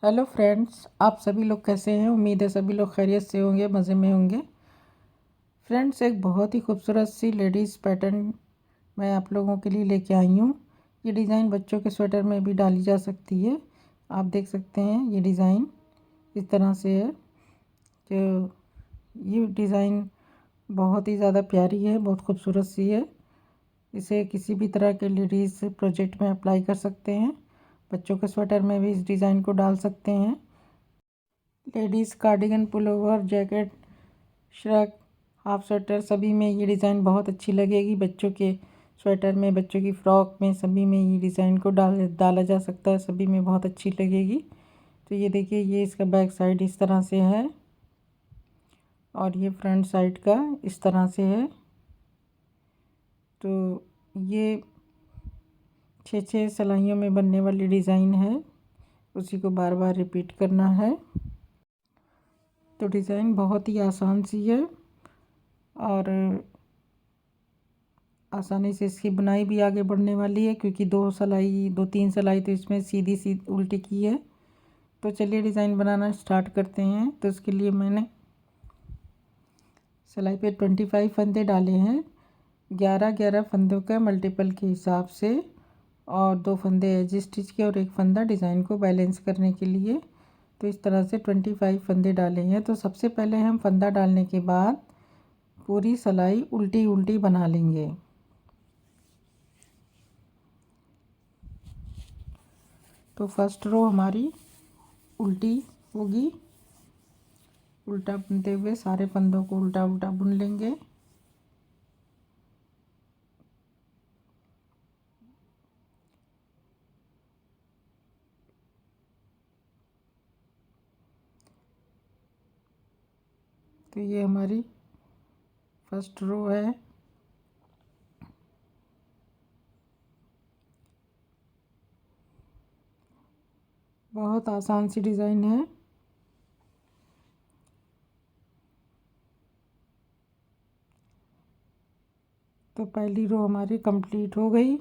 Hello friends, आप सभी लोग कैसे हैं। उम्मीद है सभी लोग खैरियत से होंगे, मज़े में होंगे। फ्रेंड्स, एक बहुत ही खूबसूरत सी लेडीज़ पैटर्न मैं आप लोगों के लिए लेके आई हूँ। ये डिज़ाइन बच्चों के स्वेटर में भी डाली जा सकती है। आप देख सकते हैं ये डिज़ाइन इस तरह से है कि ये डिज़ाइन बहुत ही ज़्यादा प्यारी है, बहुत खूबसूरत सी है। इसे किसी भी तरह के लेडीज़ प्रोजेक्ट में अप्लाई कर सकते हैं। बच्चों के स्वेटर में भी इस डिज़ाइन को डाल सकते हैं। Ladies cardigan, pullover, jacket, shrug, half sweater सभी में ये डिज़ाइन बहुत अच्छी लगेगी। बच्चों के स्वेटर में, बच्चों की फ़्रॉक में, सभी में ये डिज़ाइन को डाला जा सकता है। सभी में बहुत अच्छी लगेगी। तो ये देखिए, ये इसका बैक साइड इस तरह से है और ये फ्रंट साइड का इस तरह से है। तो ये 6 सिलाइयों में बनने वाली डिज़ाइन है, उसी को बार बार रिपीट करना है। तो डिज़ाइन बहुत ही आसान सी है और आसानी से इसकी बुनाई भी आगे बढ़ने वाली है, क्योंकि 2-3 सिलाई तो इसमें सीधी सी उल्टी की है। तो चलिए डिज़ाइन बनाना स्टार्ट करते हैं। तो इसके लिए मैंने सिलाई पे 25 फंदे डाले हैं। 11-11 फंदों का मल्टीपल के हिसाब से, और 2 फंदे एज स्टिच के और 1 फंदा डिज़ाइन को बैलेंस करने के लिए। तो इस तरह से 25 फंदे डाले हैं। तो सबसे पहले हम फंदा डालने के बाद पूरी सिलाई उल्टी उल्टी बना लेंगे। तो फर्स्ट रो हमारी उल्टी होगी। उल्टा बुनते हुए सारे फंदों को उल्टा उल्टा बुन लेंगे। तो ये हमारी फर्स्ट रो है। बहुत आसान सी डिज़ाइन है। तो पहली रो हमारी कंप्लीट हो गई।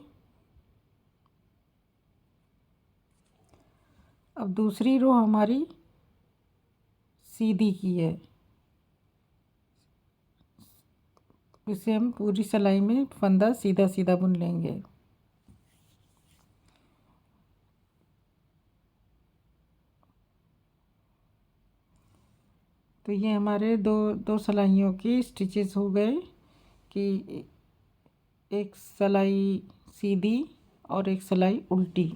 अब दूसरी रो हमारी सीधी की है। इसे हम पूरी सिलाई में फंदा सीधा सीधा बुन लेंगे। तो ये हमारे दो दो सिलाइयों की स्टिचेस हो गए कि एक सिलाई सीधी और एक सिलाई उल्टी।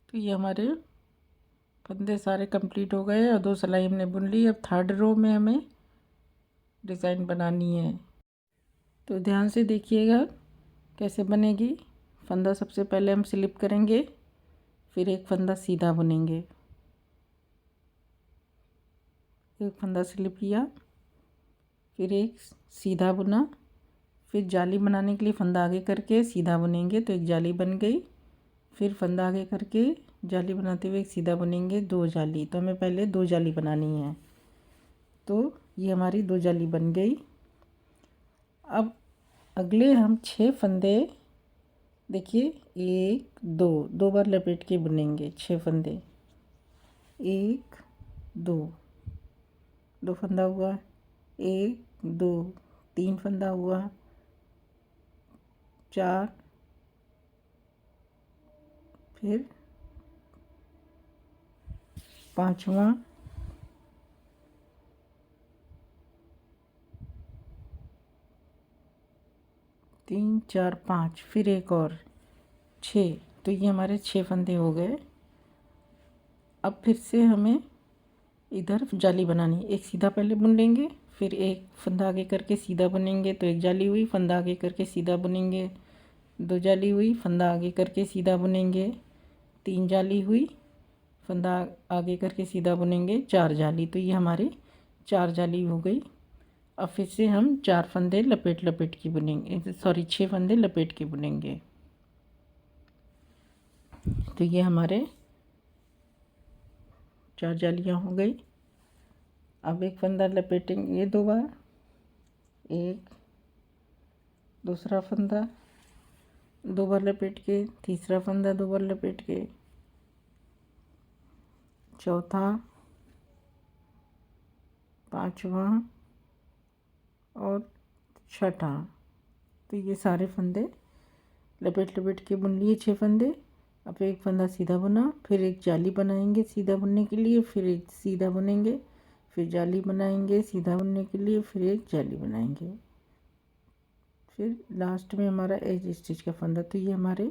तो ये हमारे फंदे सारे कंप्लीट हो गए और 2 सिलाई हमने बुन ली। अब थर्ड रो में हमें डिज़ाइन बनानी है। तो ध्यान से देखिएगा कैसे बनेगी। फंदा सबसे पहले हम स्लिप करेंगे, फिर एक फंदा सीधा बुनेंगे। एक फंदा स्लिप किया, फिर एक सीधा बुना, फिर जाली बनाने के लिए फंदा आगे करके सीधा बुनेंगे तो एक जाली बन गई। फिर फंदा आगे करके जाली बनाते हुए एक सीधा बुनेंगे, 2 जाली। तो हमें पहले 2 जाली बनानी है। तो ये हमारी 2 जाली बन गई। अब अगले हम 6 फंदे, देखिए 1 2 2 बार लपेट के बुनेंगे। 6 फंदे, 1 2, 2 फंदा हुआ, 1 2, 3 फंदा हुआ, 4, फिर 5वां, 3 4 5, फिर एक और 6। तो ये हमारे 6 फंदे हो गए। अब फिर से हमें इधर जाली बनानी। एक सीधा पहले बुन लेंगे, फिर एक फंदा आगे करके सीधा बुनेंगे तो एक जाली हुई, फंदा आगे करके सीधा बुनेंगे, 2 जाली हुई, फंदा आगे करके सीधा बुनेंगे, 3 जाली हुई, फंदा आगे करके सीधा बुनेंगे, 4 जाली। तो ये हमारी 4 जाली हो गई। अब फिर से हम 4 फंदे लपेट लपेट के बुनेंगे, सॉरी 6 फंदे लपेट के बुनेंगे। तो ये हमारे 4 जालियाँ हो गई। अब एक फंदा लपेटेंगे 2 बार, एक, दूसरा फंदा 2 बार लपेट के, तीसरा फंदा 2 बार लपेट के, चौथा, पांचवा और छठा। तो ये सारे फंदे लपेट लपेट के बुन लिए 6 फंदे। अब एक फंदा सीधा बुना, फिर एक जाली बनाएंगे सीधा बुनने के लिए, फिर एक सीधा बुनेंगे, फिर जाली बनाएंगे सीधा बुनने के लिए, फिर एक जाली बनाएंगे, फिर लास्ट में हमारा एज स्टिच का फंदा। तो ये हमारे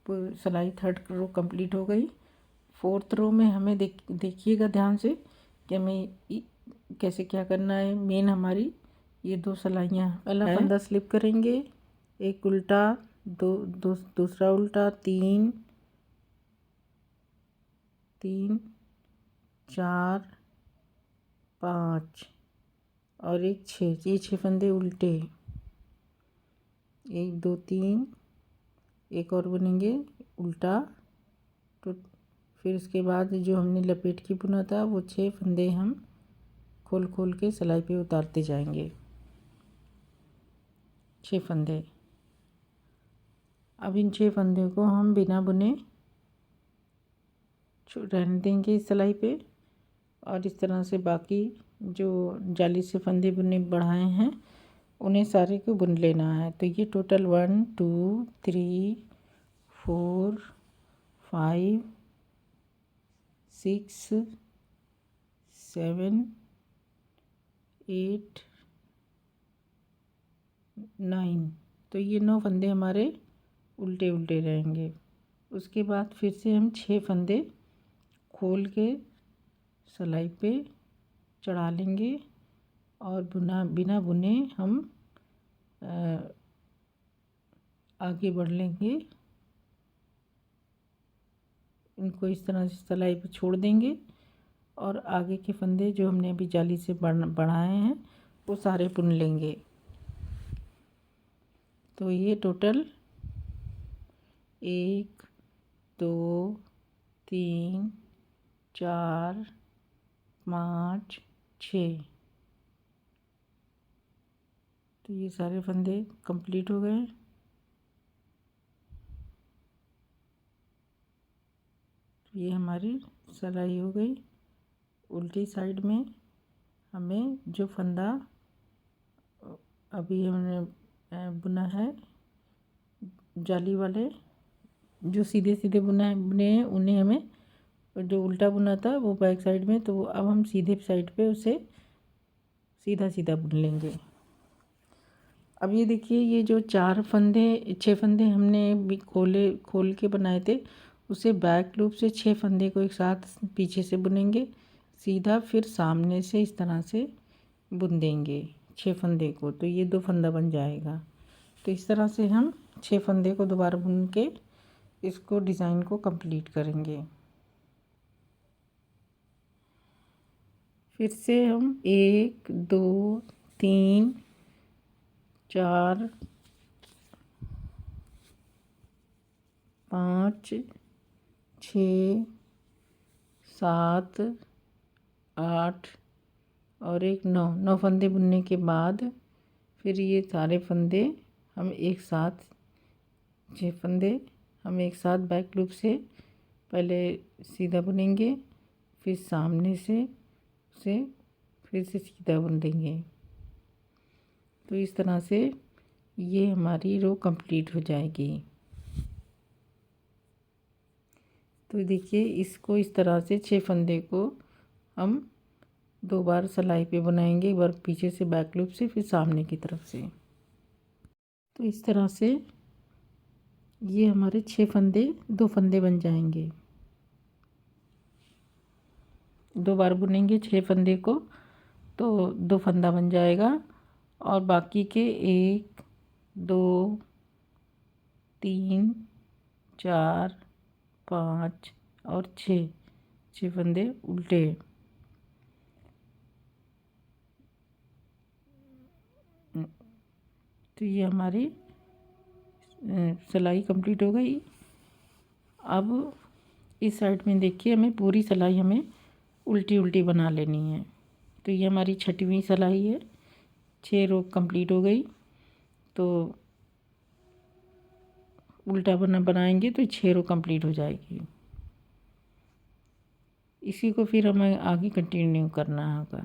सिलाई 3rd रो कंप्लीट हो गई। 4th रो में हमें देखिएगा ध्यान से कि हमें कैसे क्या करना है। मेन हमारी ये 2 सिलाइयाँ, पहला फंदा स्लिप करेंगे, एक उल्टा, दूसरा उल्टा, 3 3 4 5 और एक 6। ये 6 फंदे उल्टे, 1 2 3, एक और बुनेंगे उल्टा। तो फिर उसके बाद जो हमने लपेट के बुना था वो 6 फंदे हम खोल खोल के सिलाई पे उतारते जाएंगे, 6 फंदे। अब इन 6 फंदे को हम बिना बुने रहने देंगे इस सिलाई पे, और इस तरह से बाकी जो जाली से फंदे बुने बढ़ाए हैं उन्हें सारे को बुन लेना है। तो ये टोटल 1 2 3 4 5 6 7 8 9। तो ये 9 फंदे हमारे उल्टे उल्टे रहेंगे। उसके बाद फिर से हम 6 फंदे खोल के सिलाई पे चढ़ा लेंगे और बिना बुने हम आगे बढ़ लेंगे। इनको इस तरह से सिलाई पे छोड़ देंगे और आगे के फंदे जो हमने अभी जाली से बढ़ाए हैं वो सारे बुन लेंगे। तो ये टोटल 1 2 3 4 5 6। तो ये सारे फंदे कंप्लीट हो गए। तो ये हमारी सिलाई हो गई। उल्टी साइड में हमें जो फंदा अभी हमने बुना है जाली वाले, जो सीधे सीधे बुने हैं उन्हें हमें, जो उल्टा बुना था वो बैक साइड में, तो अब हम सीधे साइड पे उसे सीधा सीधा बुन लेंगे। अब ये देखिए, ये जो 6 फंदे हमने भी खोल के बनाए थे, उसे बैक लूप से 6 फंदे को एक साथ पीछे से बुनेंगे सीधा, फिर सामने से इस तरह से बुन देंगे 6 फंदे को। तो ये 2 फंदा बन जाएगा। तो इस तरह से हम 6 फंदे को दोबारा बुन के इसको डिज़ाइन को कंप्लीट करेंगे। फिर से हम 1 2 3 4 5 6 7 8 और एक 9 फंदे बुनने के बाद फिर ये सारे फंदे हम एक साथ 6 फंदे हम एक साथ बैक लूप से पहले सीधा बुनेंगे, फिर सामने से उसे फिर से सीधा बुन देंगे। तो इस तरह से ये हमारी रो कंप्लीट हो जाएगी। तो देखिए, इसको इस तरह से 6 फंदे को हम 2 बार सिलाई पे बनाएंगे, एक बार पीछे से बैक लूप से, फिर सामने की तरफ से। तो इस तरह से ये हमारे 6 फंदे 2 फंदे बन जाएंगे। 2 बार बुनेंगे 6 फंदे को तो 2 फंदा बन जाएगा, और बाकी के 1 2 3 4 5 और 6 फंदे उल्टे। तो ये हमारी सिलाई कंप्लीट हो गई। अब इस साइड में देखिए, हमें पूरी सिलाई हमें उल्टी उल्टी बना लेनी है। तो ये हमारी 6वीं सिलाई है, 6 रो कंप्लीट हो गई। तो उल्टा बनाएंगे तो 6 रो कंप्लीट हो जाएगी। इसी को फिर हमें आगे कंटिन्यू करना होगा।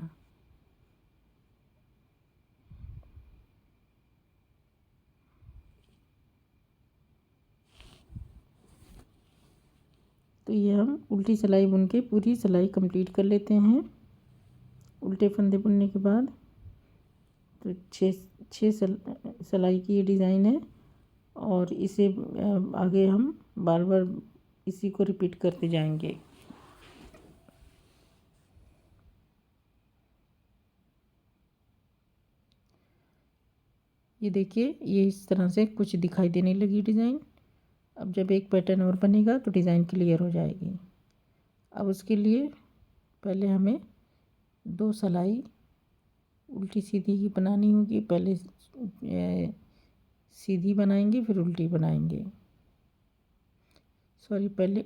तो ये हम उल्टी सिलाई बुन के पूरी सिलाई कंप्लीट कर लेते हैं। उल्टे फंदे बुनने के बाद तो छः सिलाई की ये डिज़ाइन है, और इसे आगे हम बार बार इसी को रिपीट करते जाएंगे। ये देखिए, ये इस तरह से कुछ दिखाई देने लगी डिज़ाइन। अब जब एक पैटर्न और बनेगा तो डिज़ाइन क्लियर हो जाएगी। अब उसके लिए पहले हमें 2 सिलाई उल्टी सीधी की बनानी होगी। पहले सीधी बनाएंगे फिर उल्टी बनाएंगे, सॉरी पहले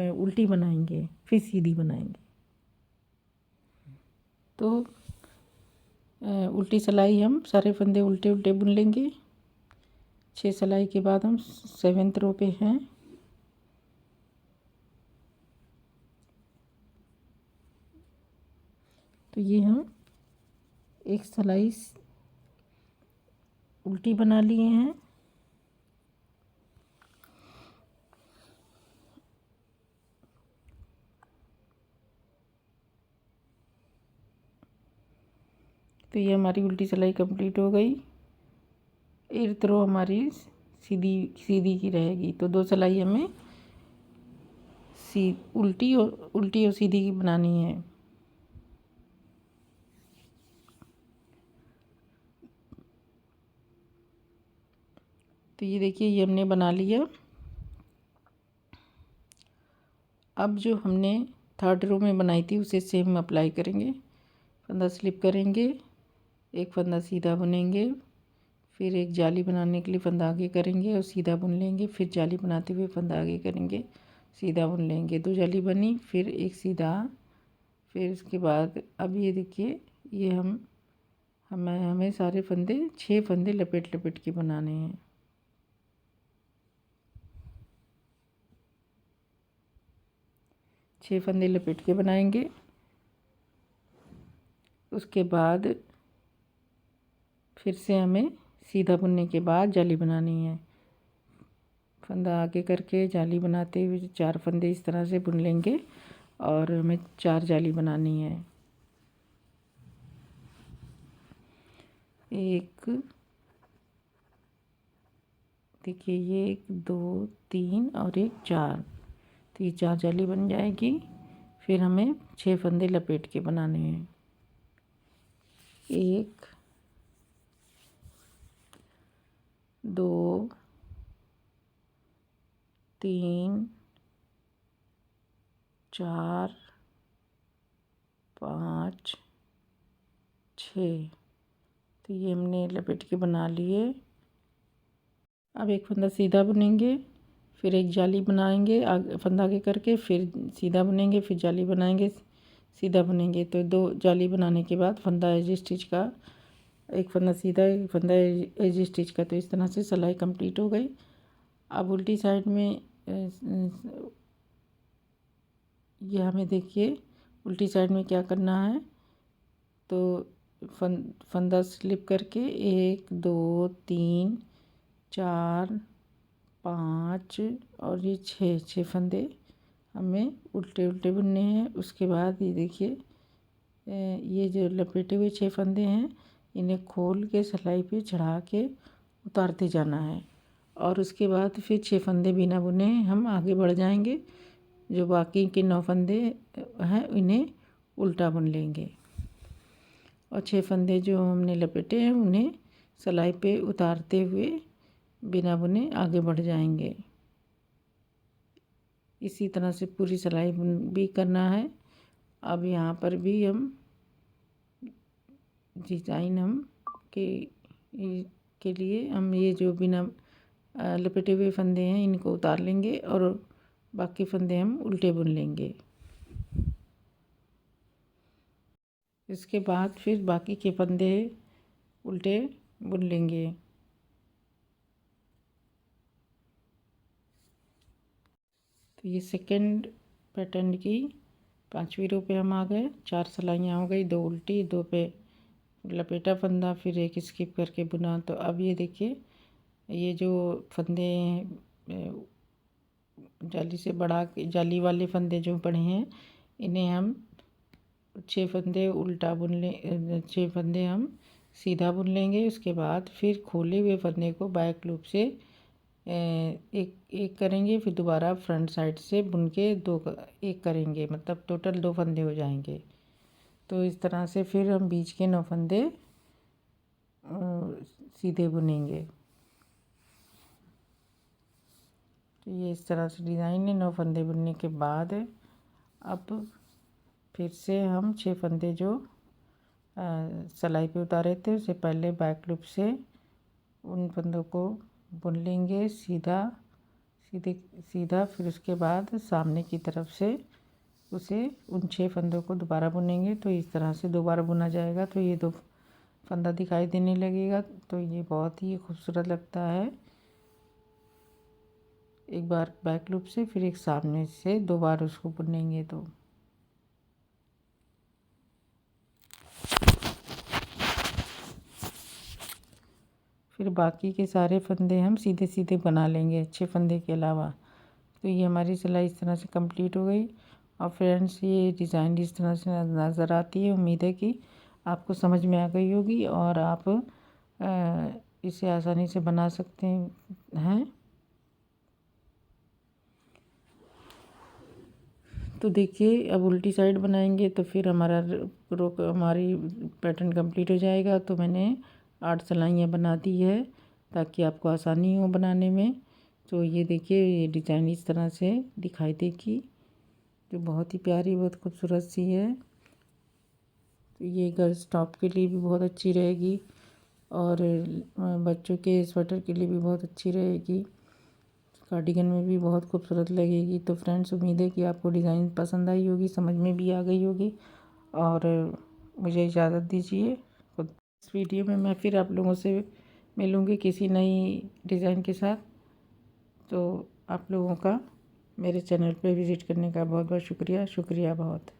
उल्टी बनाएंगे फिर सीधी बनाएंगे। तो उल्टी सिलाई हम सारे फंदे उल्टे उल्टे बुन लेंगे। 6 सिलाई के बाद हम 7th रो पे हैं। तो ये हम एक सिलाई उल्टी बना लिए हैं। तो ये हमारी उल्टी सिलाई कंप्लीट हो गई। 8th रो हमारी सीधी सीधी की रहेगी। तो 2 सिलाई हमें उल्टी और सीधी की बनानी है। तो ये देखिए, ये हमने बना लिया। अब जो हमने 3rd रो में बनाई थी उसे सेम अप्लाई करेंगे। फंदा स्लिप करेंगे, एक फंदा सीधा बुनेंगे, फिर एक जाली बनाने के लिए फंदा आगे करेंगे और सीधा बुन लेंगे, फिर जाली बनाते हुए फंदा आगे करेंगे, सीधा बुन लेंगे। 2 जाली बनी, फिर एक सीधा, फिर उसके बाद अब ये देखिए, ये हमें सारे फंदे 6 फंदे लपेट लपेट के बनाने हैं। छः फंदे लपेट के बनाएंगे। उसके बाद फिर से हमें सीधा बुनने के बाद जाली बनानी है। फंदा आगे करके जाली बनाते हुए 4 फंदे इस तरह से बुन लेंगे और हमें 4 जाली बनानी है। एक, देखिए ये 1 2 3 और एक 4, तो ये 4 जाली बन जाएगी। फिर हमें 6 फंदे लपेट के बनाने हैं। 1 2 3 4 5 6, तो ये हमने लपेट के बना लिए। अब एक फंदा सीधा बुनेंगे, फिर एक जाली बनाएंगे आगे फंदा आगे करके, फिर सीधा बुनेंगे, फिर जाली बनाएंगे, सीधा बुनेंगे। तो 2 जाली बनाने के बाद फंदा एज स्टिच का, एक फंदा सीधा एक फंदा एज स्टिच का। तो इस तरह से सिलाई कंप्लीट हो गई। अब उल्टी साइड में ये हमें देखिए उल्टी साइड में क्या करना है। तो फंदा स्लिप करके 1 2 3 4 5 और ये 6 फंदे हमें उल्टे उल्टे बुनने हैं। उसके बाद ये देखिए, ये जो लपेटे हुए 6 फंदे हैं इन्हें खोल के सिलाई पे चढ़ा के उतारते जाना है, और उसके बाद फिर 6 फंदे बिना बुने हम आगे बढ़ जाएंगे। जो बाकी के 9 फंदे हैं इन्हें उल्टा बुन लेंगे, और 6 फंदे जो हमने लपेटे हैं उन्हें सिलाई पे उतारते हुए बिना बुने आगे बढ़ जाएंगे। इसी तरह से पूरी सिलाई भी करना है। अब यहाँ पर भी हम डिज़ाइन के लिए हम ये जो बिना लपेटे हुए फंदे हैं इनको उतार लेंगे और बाकी फंदे हम उल्टे बुन लेंगे। इसके बाद फिर बाकी के फंदे उल्टे बुन लेंगे। तो ये सेकंड पैटर्न की 5वीं रो पे हम आ गए। 4 सिलाइयाँ हो गई, 2 उल्टी, 2 पे लपेटा फंदा, फिर एक स्किप करके बुना। तो अब ये देखिए, ये जो फंदे जाली से बढ़ा के, जाली वाले फंदे जो पड़े हैं, इन्हें हम 6 फंदे उल्टा बुन लें, 6 फंदे हम सीधा बुन लेंगे। उसके बाद फिर खोले हुए फंदे को बैक लूप से एक एक करेंगे, फिर दोबारा फ्रंट साइड से बुन के एक करेंगे, मतलब टोटल 2 फंदे हो जाएंगे। तो इस तरह से फिर हम बीच के 9 फंदे सीधे बुनेंगे। तो ये इस तरह से डिज़ाइन है। 9 फंदे बुनने के बाद अब फिर से हम 6 फंदे जो सिलाई पे उतारे थे, उससे पहले बैक लूप से उन फंदों को बुन लेंगे सीधा। फिर उसके बाद सामने की तरफ से उसे उन 6 फंदों को दोबारा बुनेंगे। तो इस तरह से दोबारा बुना जाएगा, तो ये 2 फंदा दिखाई देने लगेगा। तो ये बहुत ही खूबसूरत लगता है। एक बार बैक लूप से, फिर एक सामने से 2 बार उसको बुनेंगे। तो फिर बाकी के सारे फंदे हम सीधे सीधे बना लेंगे 6 फंदे के अलावा। तो ये हमारी सिलाई इस तरह से कंप्लीट हो गई। और फ्रेंड्स, ये डिज़ाइन जिस तरह से नज़र आती है, उम्मीद है कि आपको समझ में आ गई होगी और आप इसे आसानी से बना सकते हैं। तो देखिए, अब उल्टी साइड बनाएंगे तो फिर हमारी पैटर्न कंप्लीट हो जाएगा। तो मैंने 8 सिलाइयाँ बना दी है ताकि आपको आसानी हो बनाने में। तो ये देखिए, ये डिज़ाइन इस तरह से दिखाई देगी, जो बहुत ही प्यारी, बहुत खूबसूरत सी है। तो ये गर्ल्स टॉप के लिए भी बहुत अच्छी रहेगी और बच्चों के स्वेटर के लिए भी बहुत अच्छी रहेगी। कार्डिगन में भी बहुत खूबसूरत लगेगी। तो फ्रेंड्स, उम्मीद है कि आपको डिज़ाइन पसंद आई होगी, समझ में भी आ गई होगी। और मुझे इजाज़त दीजिए। इस वीडियो में मैं फिर आप लोगों से मिलूँगी किसी नई डिज़ाइन के साथ। तो आप लोगों का मेरे चैनल पे विज़िट करने का बहुत बहुत शुक्रिया बहुत।